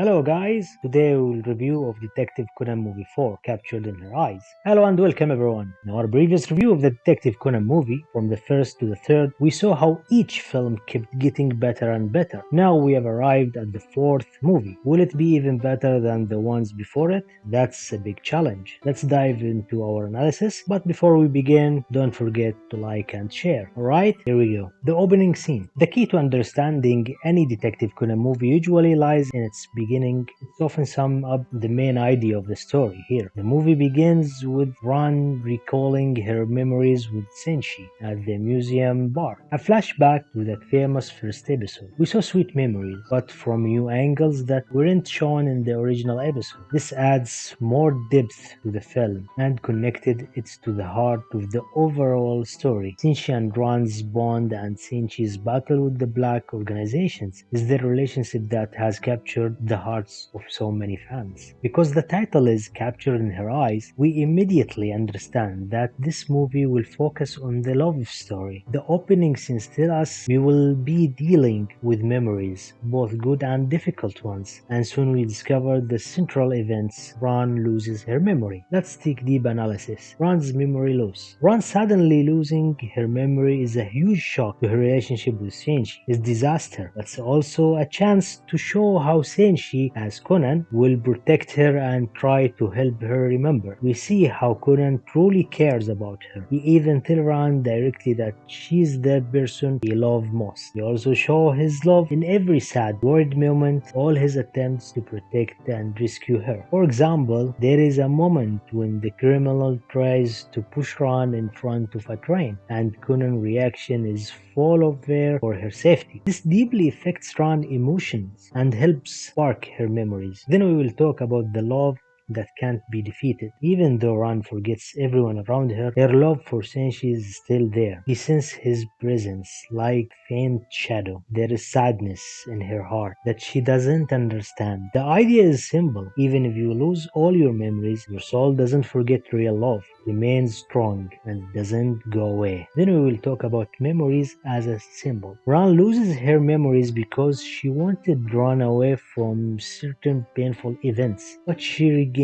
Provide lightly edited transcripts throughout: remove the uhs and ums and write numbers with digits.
Hello guys, today we will review of Detective Conan movie 4, Captured in Her Eyes. Hello and welcome everyone. In our previous review of the Detective Conan movie, from the first to the third, we saw how each film kept getting better and better. Now we have arrived at the fourth movie. Will it be even better than the ones before it? That's a big challenge. Let's dive into our analysis, but before we begin, don't forget to like and share. Alright, here we go. The opening scene. The key to understanding any Detective Conan movie usually lies in its beginning. It's often sum up the main idea of the story here. The movie begins with Ran recalling her memories with Senshi at the museum bar. A flashback to that famous first episode. We saw sweet memories, but from new angles that weren't shown in the original episode. This adds more depth to the film and connected it to the heart of the overall story. Senshi and Ran's bond and Senshi's battle with the black organizations is the relationship that has captured the hearts of so many fans. Because the title is Captured in Her Eyes, we immediately understand that this movie will focus on the love story. The opening scenes tell us we will be dealing with memories, both good and difficult ones, and soon we discover the central events. Ran loses her memory. Let's take deep analysis. Ran's memory loss. Ran suddenly losing her memory is a huge shock to her relationship with Senshi. It's disaster, but it's also a chance to show how Senshi as Conan will protect her and try to help her remember. We see how Conan truly cares about her. He even tells Ran directly that she's the person he loves most. He also shows his love in every sad, worried moment, all his attempts to protect and rescue her. For example, there is a moment when the criminal tries to push Ran in front of a train, and Conan's reaction is full of fear for her safety. This deeply affects Ran's emotions and helps spark her memories. Then we will talk about the love that can't be defeated. Even though Ran forgets everyone around her, her love for Senshi is still there. He senses his presence like faint shadow. There is sadness in her heart that she doesn't understand. The idea is simple. Even if you lose all your memories, your soul doesn't forget real love. It remains strong and doesn't go away. Then we will talk about memories as a symbol. Ran loses her memories because she wanted to run away from certain painful events, but she regains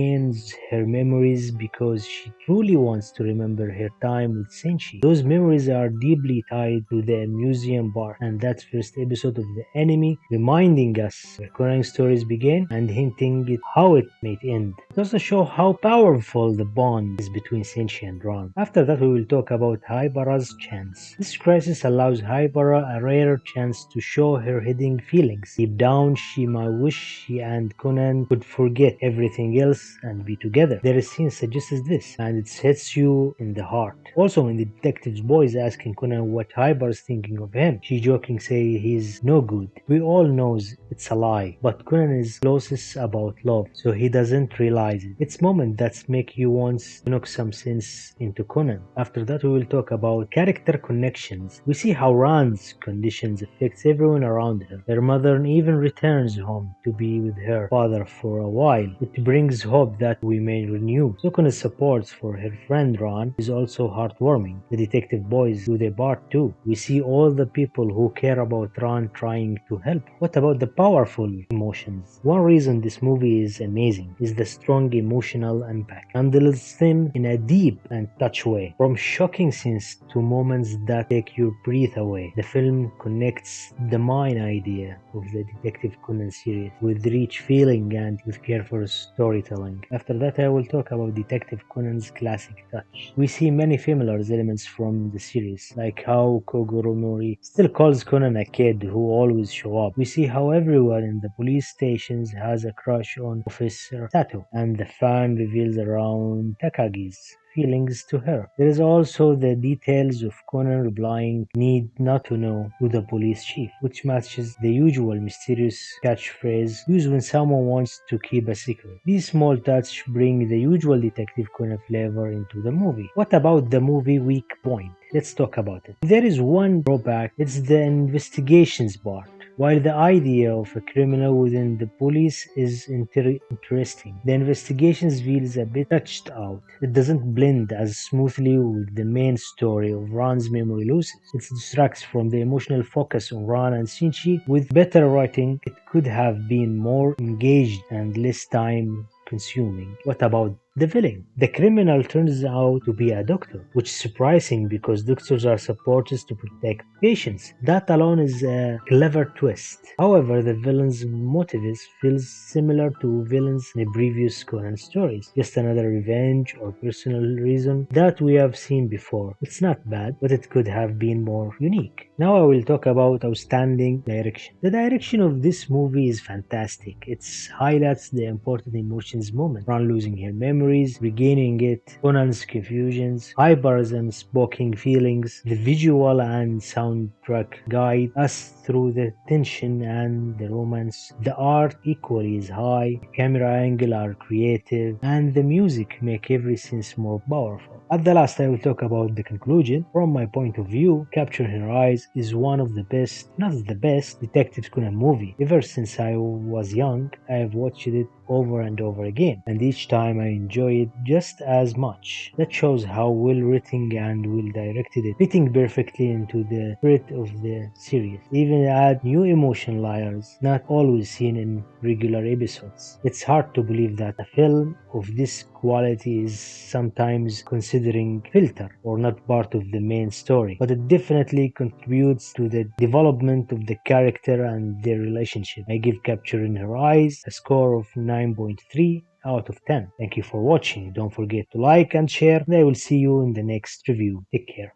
her memories because she truly wants to remember her time with Senshi. Those memories are deeply tied to the museum bar and that first episode of The Enemy, reminding us where Conan's stories begin and hinting at how it may end. It also shows how powerful the bond is between Senshi and Ran. After that, we will talk about Haibara's chance. This crisis allows Haibara a rare chance to show her hidden feelings. Deep down, she might wish she and Conan could forget everything else and be together. Their scene suggests this, and it hits you in the heart. Also, when the detective's boy is asking Conan what Haibara is thinking of him, she joking say he's no good. We all knows it's a lie, but Conan is closest about love, so he doesn't realize it. It's moment that make you want to knock some sense into Conan. After that, we will talk about character connections. We see how Ran's conditions affects everyone around her. Her mother even returns home to be with her father for a while. It brings hope that we may renew. Sukuna's support for her friend Ran is also heartwarming. The detective boys do their part too. We see all the people who care about Ran trying to help. What about the powerful emotions? One reason this movie is amazing is the strong emotional impact. Handles them in a deep and touch way. From shocking scenes to moments that take your breath away. The film connects the main idea of the Detective Conan series with rich feeling and with careful storytelling. After that, I will talk about Detective Conan's classic touch. We see many familiar elements from the series, like how Kogoro Nori still calls Conan a kid who always show up. We see how everyone in the police stations has a crush on Officer Sato, and the fan reveals around Takagi's feelings to her. There is also the details of Conan replying need not to know to the police chief, which matches the usual mysterious catchphrase used when someone wants to keep a secret. These small touches bring the usual Detective Conan flavor into the movie. What about the movie weak point? Let's talk about it. There is one drawback, it's the investigations part. While the idea of a criminal within the police is interesting, the investigations feels a bit touched out. It doesn't blend as smoothly with the main story of Ran's memory losses. It distracts from the emotional focus on Ran and Shinichi. With better writing, it could have been more engaged and less time consuming. What about the villain? The criminal turns out to be a doctor, which is surprising because doctors are supposed to protect patients. That alone is a clever twist. However, the villain's motives feels similar to villains in the previous Conan stories, just another revenge or personal reason that we have seen before. It's not bad, but it could have been more unique. Now I will talk about outstanding direction. The direction of this movie is fantastic. It highlights the important emotions moment. Ron losing her memories, regaining it, Conan's confusions, Hyper's unspoken feelings. The visual and soundtrack guide us through the tension and the romance. The art equally is high, the camera angle are creative, and the music make every scene more powerful. At the last I will talk about the conclusion. From my point of view, Capture in Her Eyes is one of the best, not the best, Detective Conan movie. Ever since I was young, I have watched it over and over again, and each time I enjoy it just as much. That shows how well written and well directed it, fitting perfectly into the spirit of the series. Even add new emotion layers not always seen in regular episodes. It's hard to believe that a film of this quality is sometimes considering filter or not part of the main story, but it definitely contributes to the development of the character and their relationship. I give Capture in Her Eyes a score of 9.3 out of 10. Thank you for watching. Don't forget to like and share, and I will see you in the next review. Take care.